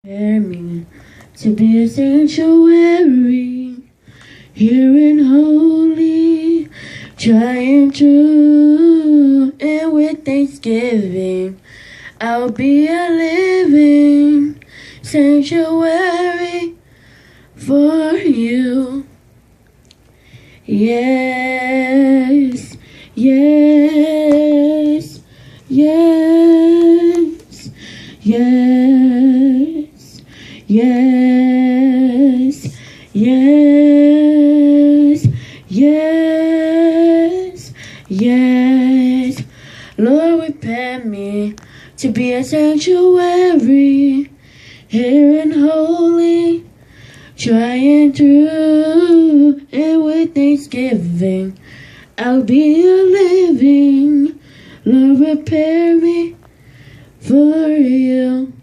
Prepare me to be a sanctuary, here and holy, trying true, and with thanksgiving, I'll be a living sanctuary for you. Yes, yes, yes, yes, yes, yes, yes, yes. Lord, prepare me to be a sanctuary, here and holy, trying through, and with thanksgiving, I'll be a living. Lord, prepare me for you.